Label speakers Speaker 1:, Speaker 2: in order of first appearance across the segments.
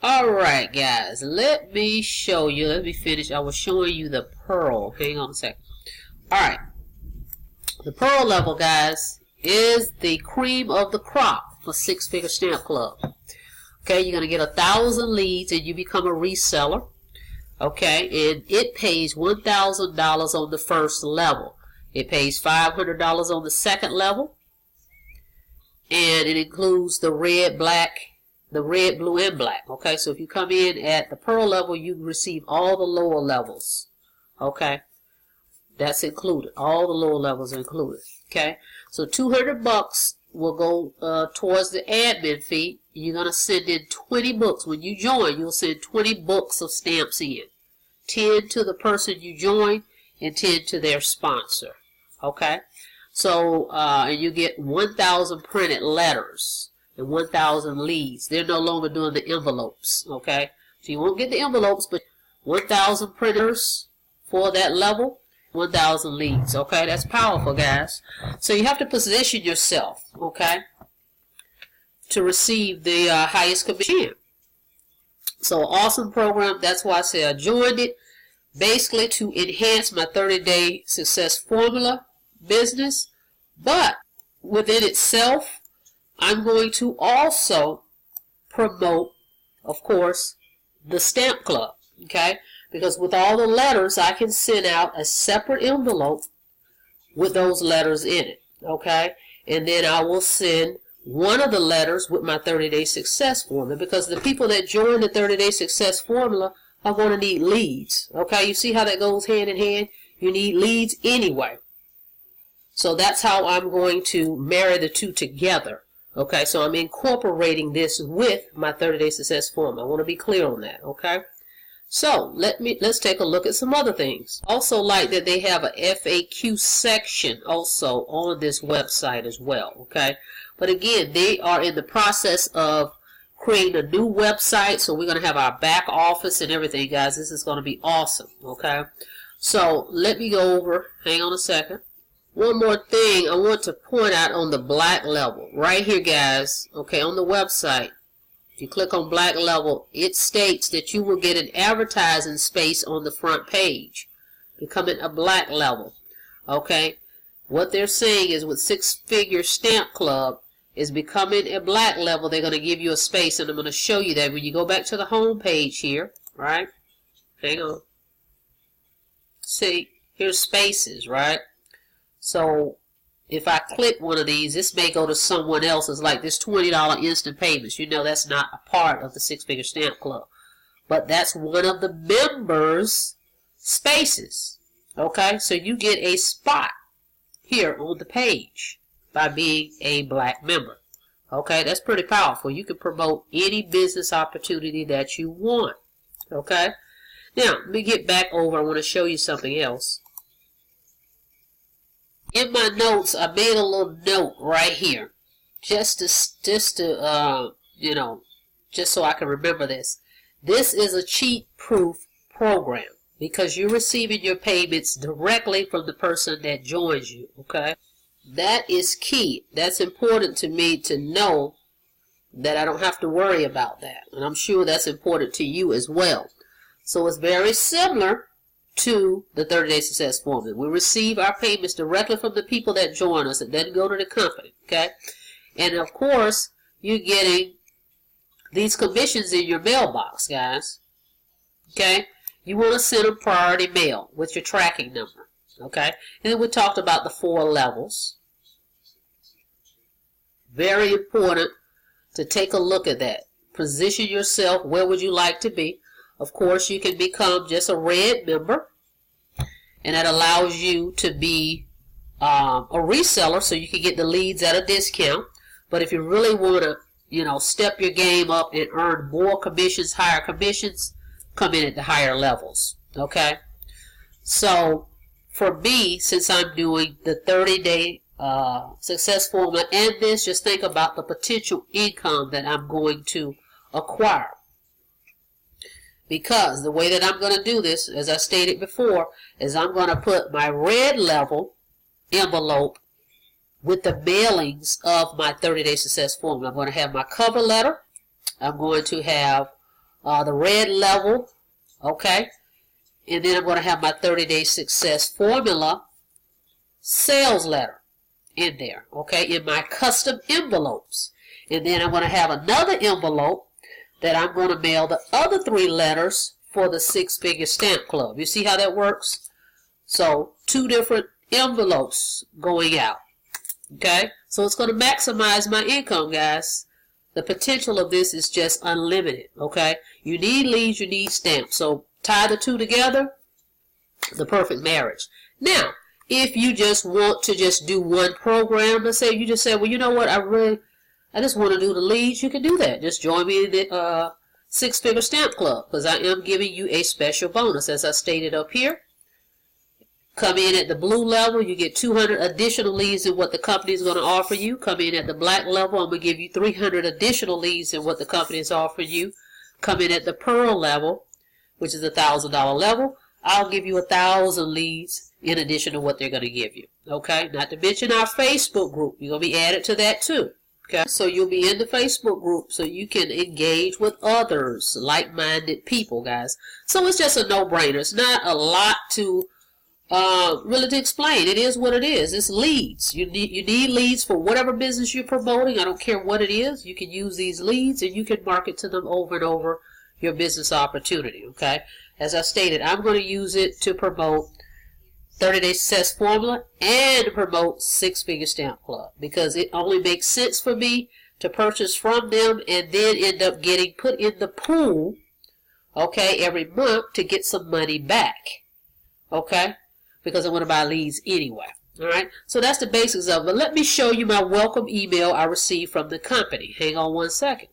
Speaker 1: Alright guys, let me show you, let me finish. I was showing you the pearl. Hang on a second. Alright, the pearl level, guys, is the cream of the crop for Six Figure Stamp Club. Okay, you're going to get 1,000 leads and you become a reseller. Okay, and it pays $1,000 on the first level. It pays $500 on the second level. And it includes the red, blue, and black. Okay, so if you come in at the pearl level, you receive all the lower levels. Okay, that's included. All the lower levels are included. Okay, so $200 will go towards the admin fee. You're going to send in 20 books. When you join, you'll send 20 books of stamps in. 10 to the person you join and 10 to their sponsor. Okay, so and you get 1,000 printed letters and 1,000 leads. They're no longer doing the envelopes. Okay, so you won't get the envelopes, but 1,000 printers for that level, 1,000 leads. Okay, that's powerful, guys. So you have to position yourself, okay, to receive the highest commission. So awesome program. That's why I say I joined it, basically to enhance my 30-day success formula business. But within itself, I'm going to also promote, of course, the stamp club. Okay, because with all the letters, I can send out a separate envelope with those letters in it. Okay, and then I will send one of the letters with my 30-day success formula, because the people that join the 30-day success formula are going to need leads. Okay, you see how that goes hand in hand? You need leads anyway. So that's how I'm going to marry the two together. Okay, so I'm incorporating this with my 30-day success formula. I want to be clear on that. Okay, so let's take a look at some other things. Also, like that they have a FAQ section also on this website as well. Okay, but again, they are in the process of creating a new website, so we're going to have our back office and everything, guys. This is going to be awesome. Okay, so let me go over, hang on a second. One more thing I want to point out on the black level right here, guys. Okay, on the website, if you click on black level, it states that you will get an advertising space on the front page, becoming a black level. Okay, what they're saying is with Six Figure Stamp Club is becoming a black level. They're going to give you a space, and I'm going to show you that when you go back to the home page here. Right, hang on. See, here's spaces, right? So if I click one of these, this may go to someone else's, like this $20 instant payments. You know that's not a part of the Six Figure Stamp Club, but that's one of the members' spaces. Okay, so you get a spot here on the page by being a black member. Okay, that's pretty powerful. You can promote any business opportunity that you want. Okay, now let me get back over. I want to show you something else. In my notes, I made a little note right here, just to you know, just so I can remember this. This is a cheat-proof program because you're receiving your payments directly from the person that joins you. Okay, that is key. That's important to me to know that I don't have to worry about that, and I'm sure that's important to you as well. So it's very similar to the 30-day success formula. We receive our payments directly from the people that join us. It doesn't go to the company. Okay, and of course you're getting these commissions in your mailbox, guys. Okay, you want to send them priority mail with your tracking number. Okay, and then we talked about the 4 levels. Very important to take a look at that. Position yourself. Where would you like to be? Of course, you can become just a red member, and that allows you to be a reseller, so you can get the leads at a discount. But if you really want to, you know, step your game up and earn more commissions, higher commissions, come in at the higher levels. Okay, so for me, since I'm doing the 30-day success formula and this, just think about the potential income that I'm going to acquire. Because the way that I'm going to do this, as I stated before, is I'm going to put my red level envelope with the mailings of my 30-day success formula. I'm going to have my cover letter. I'm going to have the red level, okay? And then I'm going to have my 30-day success formula sales letter in there, okay, in my custom envelopes. And then I'm going to have another envelope that I'm going to mail the other 3 letters for the 6-figure stamp club. You see how that works? So 2 different envelopes going out, okay? So it's going to maximize my income, guys. The potential of this is just unlimited, okay? You need leads, you need stamps. So tie the 2 together, the perfect marriage. Now, if you just want to just do one program, let's say you just say, well, you know what, I just want to do the leads, you can do that. Just join me in the 6-figure stamp club, because I am giving you a special bonus, as I stated up here. Come in at the blue level, you get 200 additional leads in what the company is going to offer you. Come in at the black level, I'm going to give you 300 additional leads in what the company is offering you. Come in at the pearl level, which is a $1,000 level, I'll give you 1,000 leads in addition to what they're going to give you. Okay, not to mention our Facebook group. You're going to be added to that too. Okay, so you'll be in the Facebook group so you can engage with others, like-minded people, guys. So it's just a no-brainer. It's not a lot to really to explain. It is what it is. It's leads. You need leads for whatever business you're promoting. I don't care what it is. You can use these leads and you can market to them over and over your business opportunity. Okay, as I stated, I'm going to use it to promote 30-day success formula and promote 6-figure stamp club, because it only makes sense for me to purchase from them and then end up getting put in the pool, okay, every month to get some money back, okay, because I want to buy leads anyway. All right, so that's the basics of it. But let me show you my welcome email I received from the company. Hang on one second.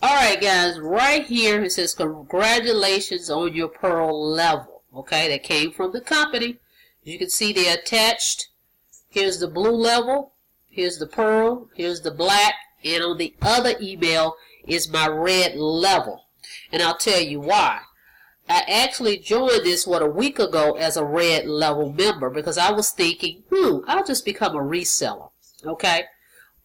Speaker 1: All right, guys, right here it says congratulations on your pearl level. Okay, that came from the company. As you can see, they're attached. Here's the blue level, here's the pearl, here's the black, and on the other email is my red level. And I'll tell you why. I actually joined this, a week ago as a red level member, because I was thinking, I'll just become a reseller, okay?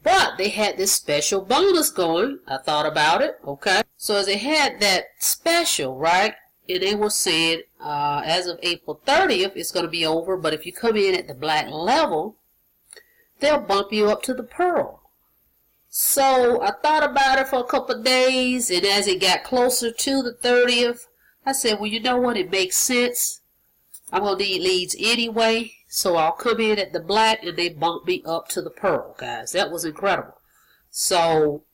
Speaker 1: But they had this special bonus going. I thought about it, okay? So as they had that special, right, and they were saying as of April 30th, it's going to be over, but if you come in at the black level, they'll bump you up to the pearl. So I thought about it for a couple of days, and as it got closer to the 30th, I said, well, you know what? It makes sense. I'm going to need leads anyway, so I'll come in at the black, and they bump me up to the pearl, guys. That was incredible. So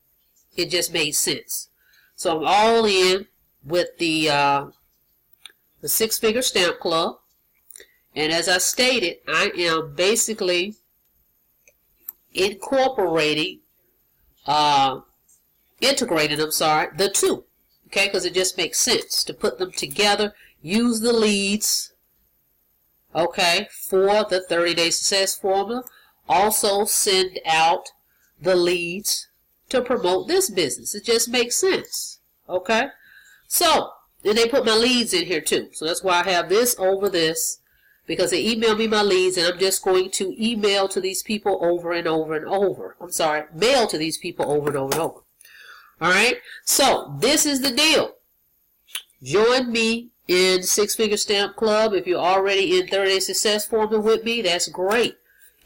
Speaker 1: it just made sense. So I'm all in with the 6-figure stamp club, and as I stated, I am basically integrating the 2, okay, because it just makes sense to put them together. Use the leads, okay, for the 30-day success formula. Also send out the leads to promote this business. It just makes sense, okay? So, and they put my leads in here too. So that's why I have this over this, because they email me my leads, and I'm just going to email to these people over and over and over. I'm sorry, mail to these people over and over and over. All right, so this is the deal. Join me in 6-figure stamp club. If you're already in 30-day success formula with me, that's great.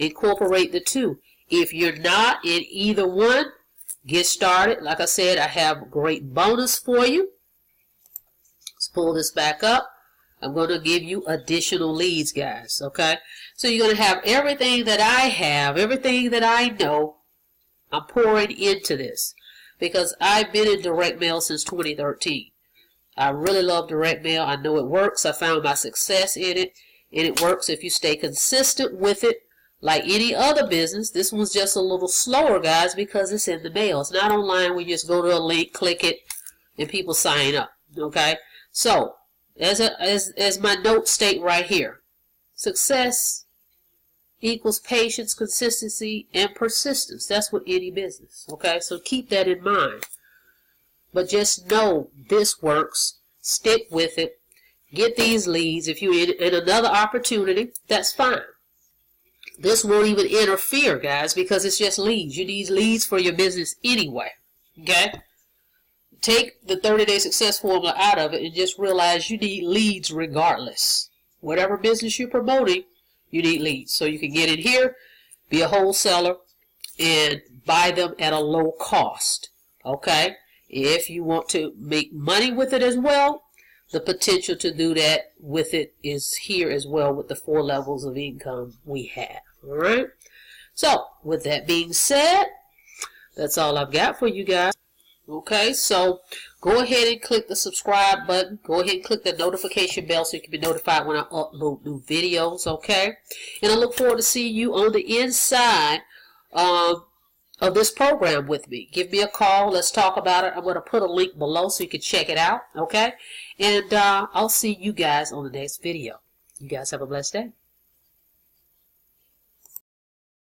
Speaker 1: Incorporate the 2. If you're not in either one, get started. Like I said, I have a great bonus for you. Let's pull this back up. I'm going to give you additional leads, guys, okay? So you're going to have everything that I have, everything that I know, I'm pouring into this, because I've been in direct mail since 2013. I really love direct mail. I know it works. I found my success in it, and it works if you stay consistent with it. Like any other business, this one's just a little slower, guys, because it's in the mail. It's not online where you just go to a link, click it, and people sign up, okay? So, as my notes state right here, success equals patience, consistency, and persistence. That's what any business, okay? So keep that in mind. But just know this works. Stick with it. Get these leads. If you're in another opportunity, that's fine. This won't even interfere, guys, because it's just leads. You need leads for your business anyway, okay? take the 30-day success formula out of it and just realize you need leads regardless. Whatever business you're promoting, you need leads. So you can get in here, be a wholesaler, and buy them at a low cost. Okay? If you want to make money with it as well, the potential to do that with it is here as well with the 4 levels of income we have. Alright? So, with that being said, that's all I've got for you guys. Okay, so go ahead and click the subscribe button. Go ahead and click the notification bell so you can be notified when I upload new videos, okay? And I look forward to seeing you on the inside of this program with me. Give me a call. Let's talk about it. I'm going to put a link below so you can check it out, okay? And I'll see you guys on the next video. You guys have a blessed day.